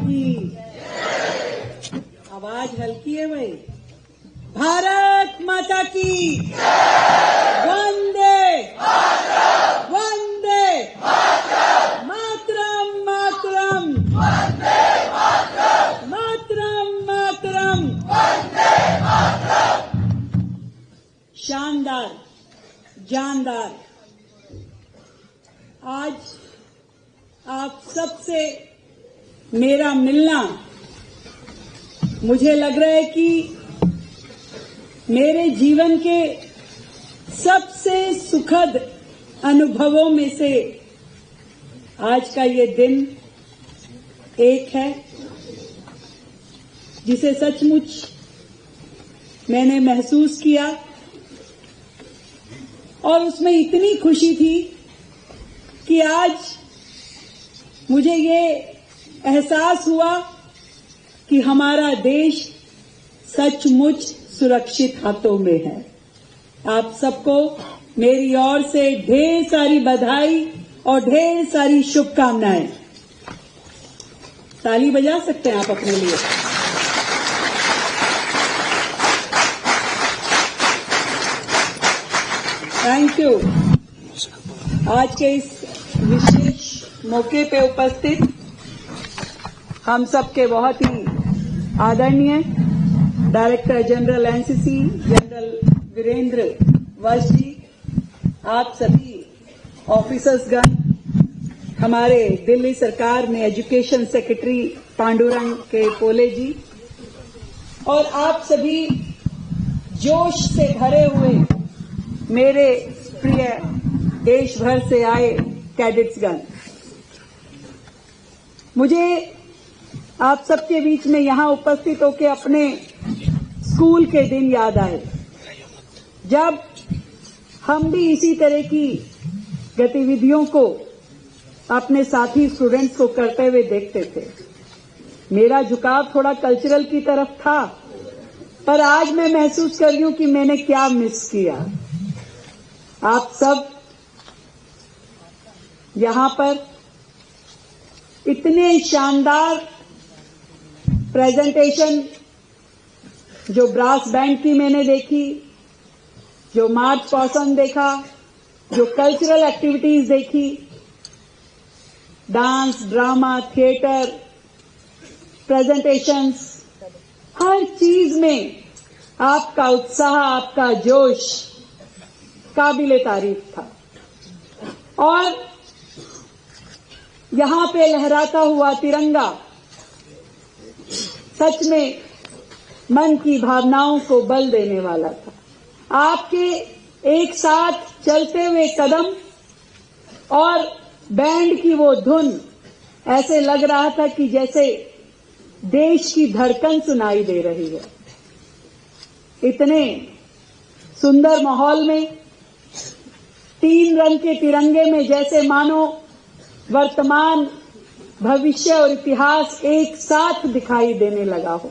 की। आवाज हल्की है भाई। भारत माता की वंदे वंदे मातरम मातरम मातरम मातरम। शानदार जानदार। आज आप सबसे मेरा मिलना मुझे लग रहा है कि मेरे जीवन के सबसे सुखद अनुभवों में से आज का ये दिन एक है, जिसे सचमुच मैंने महसूस किया और उसमें इतनी खुशी थी कि आज मुझे ये एहसास हुआ कि हमारा देश सचमुच सुरक्षित हाथों में है। आप सबको मेरी ओर से ढेर सारी बधाई और ढेर सारी शुभकामनाएं। ताली बजा सकते हैं आप अपने लिए। Thank you. आज के इस विशेष मौके पे उपस्थित हम सबके बहुत ही आदरणीय director general NCC general Virendra वश जी, आप सभी ऑफिसर्सगण, हमारे दिल्ली सरकार में एजुकेशन सेक्रेटरी पांडुरंग के पोले जी, और आप सभी जोश से भरे हुए मेरे प्रिय देश भर से आए कैडेट्सगण। मुझे आप सबके बीच में यहां उपस्थित होकर अपने स्कूल के दिन याद आए, जब हम भी इसी तरह की गतिविधियों को अपने साथी स्टूडेंट्स को करते हुए देखते थे। मेरा झुकाव थोड़ा कल्चरल की तरफ था, पर आज मैं महसूस कर रही हूं कि मैंने क्या मिस किया। आप सब यहां पर इतने शानदार प्रेजेंटेशन, जो ब्रास बैंड की मैंने देखी, जो मार्च पॉसम देखा, जो कल्चरल एक्टिविटीज देखी, डांस, ड्रामा, थिएटर, प्रेजेंटेशंस, हर चीज में आपका उत्साह, आपका जोश काबिले तारीफ था। और यहां पे लहराता हुआ तिरंगा सच में मन की भावनाओं को बल देने वाला था। आपके एक साथ चलते हुए कदम और बैंड की वो धुन, ऐसे लग रहा था कि जैसे देश की धड़कन सुनाई दे रही है। इतने सुंदर माहौल में 3 रंग के तिरंगे में जैसे मानो वर्तमान, भविष्य और इतिहास एक साथ दिखाई देने लगा हो।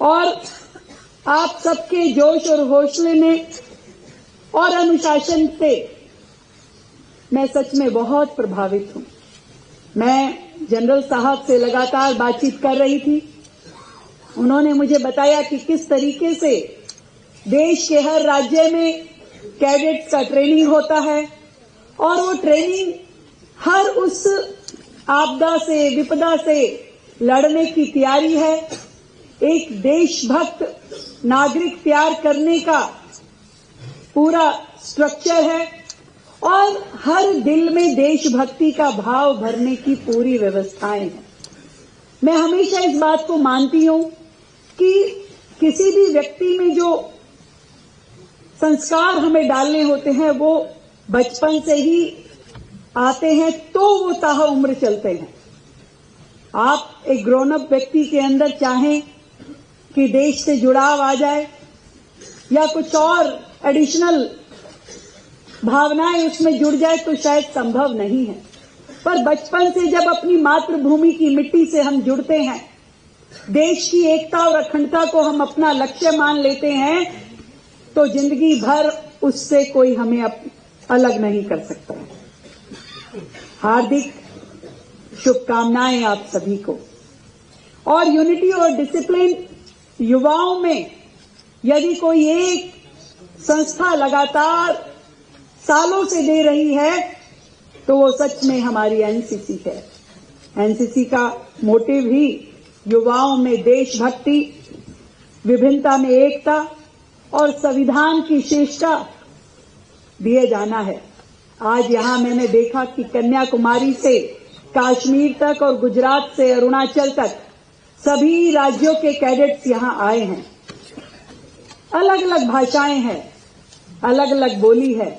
और आप सबके जोश और हौसले ने और अनुशासन से मैं सच में बहुत प्रभावित हूं। मैं जनरल साहब से लगातार बातचीत कर रही थी। उन्होंने मुझे बताया कि किस तरीके से देश के हर राज्य में कैडेट्स का ट्रेनिंग होता है, और वो ट्रेनिंग हर उस आपदा से, विपदा से लड़ने की तैयारी है। एक देशभक्त नागरिक तैयार करने का पूरा स्ट्रक्चर है, और हर दिल में देशभक्ति का भाव भरने की पूरी व्यवस्थाएं हैं। मैं हमेशा इस बात को मानती हूं कि किसी भी व्यक्ति में जो संस्कार हमें डालने होते हैं वो बचपन से ही आते हैं, तो वो ताह उम्र चलते हैं। आप एक ग्रोन अप व्यक्ति के अंदर चाहें कि देश से जुड़ाव आ जाए या कुछ और एडिशनल भावनाएं उसमें जुड़ जाए तो शायद संभव नहीं है, पर बचपन से जब अपनी मातृभूमि की मिट्टी से हम जुड़ते हैं, देश की एकता और अखंडता को हम अपना लक्ष्य मान लेते हैं, तो जिंदगी भर उससे कोई हमें अलग नहीं कर सकता। हार्दिक शुभकामनाएं आप सभी को। और यूनिटी और डिसिप्लिन युवाओं में यदि कोई एक संस्था लगातार सालों से दे रही है तो वो सच में हमारी एनसीसी है। एनसीसी का मोटिव ही युवाओं में देशभक्ति, विभिन्नता में एकता और संविधान की शिष्टता दिए जाना है। आज यहां मैंने देखा कि कन्याकुमारी से कश्मीर तक और गुजरात से अरुणाचल तक सभी राज्यों के कैडेट्स यहां आए हैं। अलग अलग भाषाएं हैं, अलग अलग बोली है,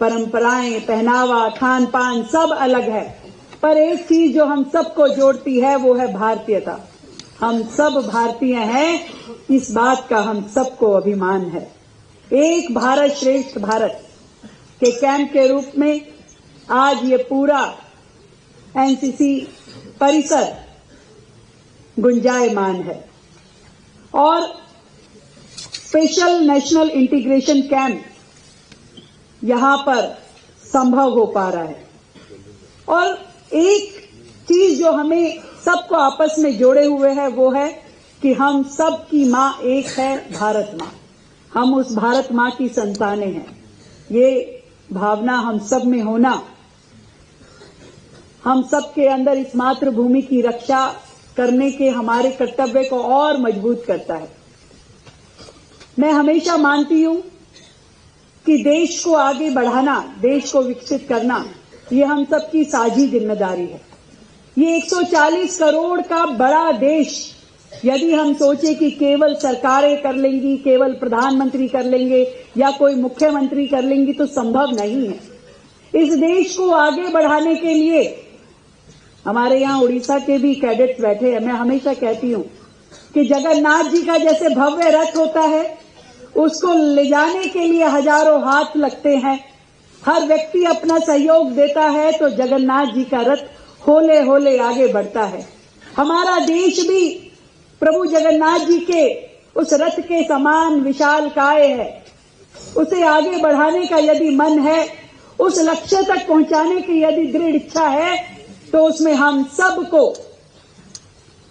परंपराएं, पहनावा, खान पान सब अलग है, पर एक चीज जो हम सबको जोड़ती है वो है भारतीयता। हम सब भारतीय हैं, इस बात का हम सबको अभिमान है। एक भारत श्रेष्ठ भारत के कैंप के रूप में आज ये पूरा एनसीसी परिसर गुंजायमान है और स्पेशल नेशनल इंटीग्रेशन कैंप यहां पर संभव हो पा रहा है। और एक चीज जो हमें सबको आपस में जोड़े हुए है वो है कि हम सब की मां एक है, भारत मां। हम उस भारत मां की संतानें हैं। ये भावना हम सब में होना हम सब के अंदर इस मातृभूमि की रक्षा करने के हमारे कर्तव्य को और मजबूत करता है। मैं हमेशा मानती हूं कि देश को आगे बढ़ाना, देश को विकसित करना, ये हम सबकी साझी जिम्मेदारी है। ये 140 करोड़ का बड़ा देश यदि हम सोचे कि केवल सरकारें कर लेंगी, केवल प्रधानमंत्री कर लेंगे या कोई मुख्यमंत्री कर लेंगी तो संभव नहीं है। इस देश को आगे बढ़ाने के लिए हमारे यहाँ उड़ीसा के भी कैडेट्स बैठे हैं। मैं हमेशा कहती हूँ कि जगन्नाथ जी का जैसे भव्य रथ होता है, उसको ले जाने के लिए हजारों हाथ लगते हैं, हर व्यक्ति अपना सहयोग देता है तो जगन्नाथ जी का रथ होले होले आगे बढ़ता है। हमारा देश भी प्रभु जगन्नाथ जी के उस रथ के समान विशालकाय है। उसे आगे बढ़ाने का यदि मन है, उस लक्ष्य तक पहुंचाने की यदि दृढ़ इच्छा है तो उसमें हम सबको,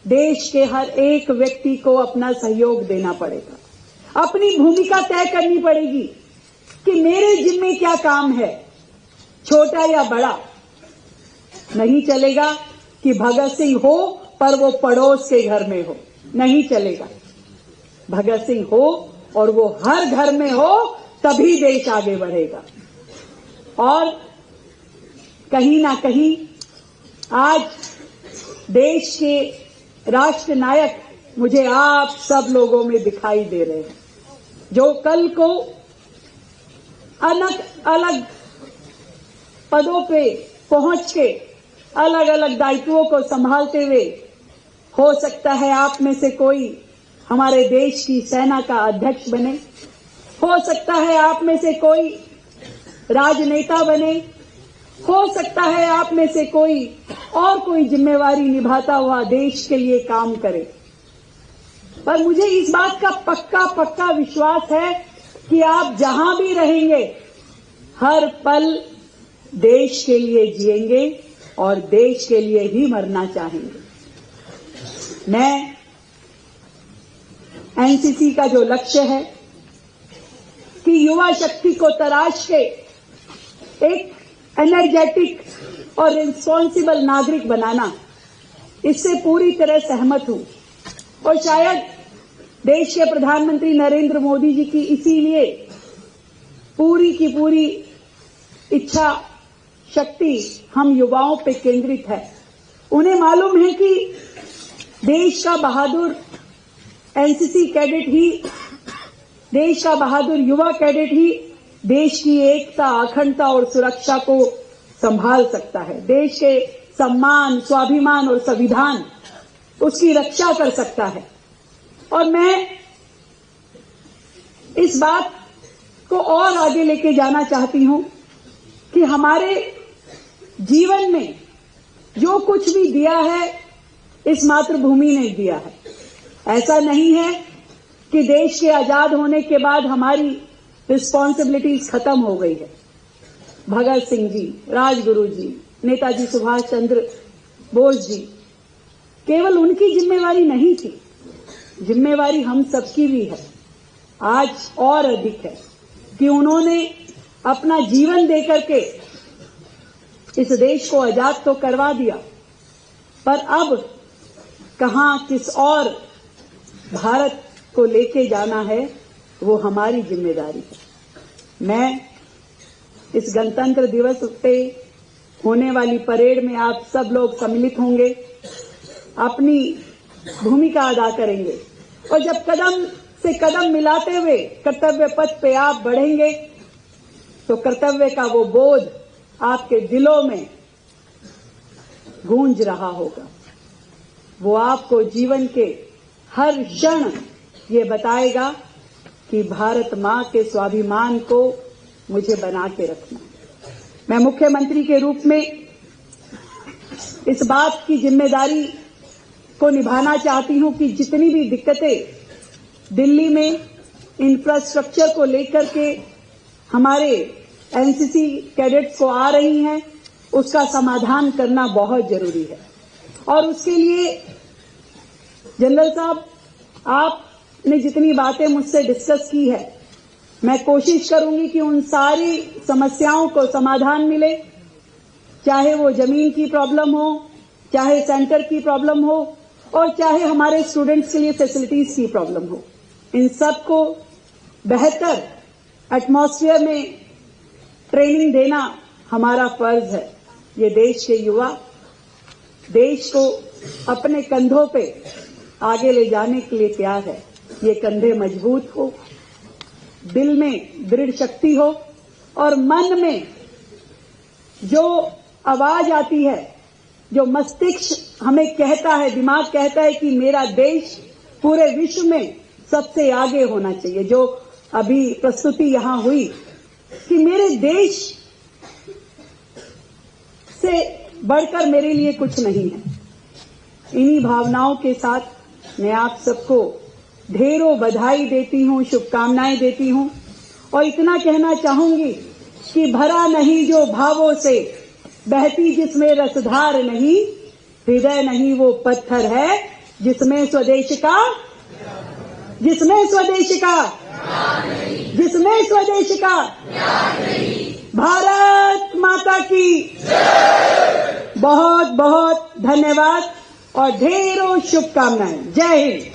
देश के हर एक व्यक्ति को अपना सहयोग देना पड़ेगा। अपनी भूमिका तय करनी पड़ेगी कि मेरे जिम्मे क्या काम है, छोटा या बड़ा। नहीं चलेगा कि भगत सिंह हो पर वो पड़ोस के घर में हो, नहीं चलेगा। भगत सिंह हो और वो हर घर में हो, तभी देश आगे बढ़ेगा। और कहीं ना कहीं आज देश के राष्ट्र नायक मुझे आप सब लोगों में दिखाई दे रहे हैं, जो कल को अलग अलग पदों पे पहुंच के अलग अलग दायित्वों को संभालते हुए, हो सकता है आप में से कोई हमारे देश की सेना का अध्यक्ष बने, हो सकता है आप में से कोई राजनेता बने, हो सकता है आप में से कोई और कोई जिम्मेवारी निभाता हुआ देश के लिए काम करे। पर मुझे इस बात का पक्का विश्वास है कि आप जहां भी रहेंगे, हर पल देश के लिए जिएंगे और देश के लिए ही मरना चाहेंगे। मैं एनसीसी का जो लक्ष्य है कि युवा शक्ति को तराश के एक एनर्जेटिक और रिस्पॉन्सिबल नागरिक बनाना, इससे पूरी तरह सहमत हूं। और शायद देश के प्रधानमंत्री नरेंद्र मोदी जी की इसीलिए पूरी की पूरी इच्छा शक्ति हम युवाओं पे केंद्रित है। उन्हें मालूम है कि देश का बहादुर एनसीसी कैडेट ही, देश का बहादुर युवा कैडेट ही देश की एकता, अखंडता और सुरक्षा को संभाल सकता है। देश के सम्मान, स्वाभिमान और संविधान, उसकी रक्षा कर सकता है। और मैं इस बात को और आगे लेके जाना चाहती हूं कि हमारे जीवन में जो कुछ भी दिया है, इस मातृभूमि ने दिया है। ऐसा नहीं है कि देश के आजाद होने के बाद हमारी रिस्पॉन्सिबिलिटीज खत्म हो गई है। भगत सिंह जी, राजगुरु जी, नेताजी सुभाष चंद्र बोस जी, केवल उनकी जिम्मेवारी नहीं थी, जिम्मेवारी हम सबकी भी है। आज और अधिक है कि उन्होंने अपना जीवन देकर के इस देश को आजाद तो करवा दिया, पर अब कहां किस और भारत को लेके जाना है वो हमारी जिम्मेदारी है। मैं इस गणतंत्र दिवस पे होने वाली परेड में आप सब लोग सम्मिलित होंगे, अपनी भूमिका अदा करेंगे और जब कदम से कदम मिलाते हुए कर्तव्य पथ पे आप बढ़ेंगे तो कर्तव्य का वो बोध आपके दिलों में गूंज रहा होगा। वो आपको जीवन के हर क्षण ये बताएगा कि भारत मां के स्वाभिमान को मुझे बना के रखना है। मैं मुख्यमंत्री के रूप में इस बात की जिम्मेदारी को निभाना चाहती हूं कि जितनी भी दिक्कतें दिल्ली में इंफ्रास्ट्रक्चर को लेकर के हमारे एनसीसी कैडेट्स को आ रही हैं, उसका समाधान करना बहुत जरूरी है। और उसके लिए जनरल साहब, आपने जितनी बातें मुझसे डिस्कस की है, मैं कोशिश करूंगी कि उन सारी समस्याओं को समाधान मिले, चाहे वो जमीन की प्रॉब्लम हो, चाहे सेंटर की प्रॉब्लम हो और चाहे हमारे स्टूडेंट्स के लिए फैसिलिटीज की प्रॉब्लम हो। इन सबको बेहतर एटमॉस्फेयर में ट्रेनिंग देना हमारा फर्ज है। ये देश के युवा देश को अपने कंधों पे आगे ले जाने के लिए तैयार है। ये कंधे मजबूत हो, दिल में दृढ़ शक्ति हो और मन में जो आवाज आती है, जो मस्तिष्क हमें कहता है, दिमाग कहता है कि मेरा देश पूरे विश्व में सबसे आगे होना चाहिए, जो अभी प्रस्तुति यहां हुई कि मेरे देश से बढ़कर मेरे लिए कुछ नहीं है। इन्हीं भावनाओं के साथ मैं आप सबको ढेरों बधाई देती हूं, शुभकामनाएं देती हूं और इतना कहना चाहूंगी कि भरा नहीं जो भावों से, बहती जिसमें रसधार नहीं, हृदय नहीं वो पत्थर है जिसमें स्वदेश का भारत माता की बहुत बहुत धन्यवाद और ढेरों शुभकामनाएं। जय हिंद।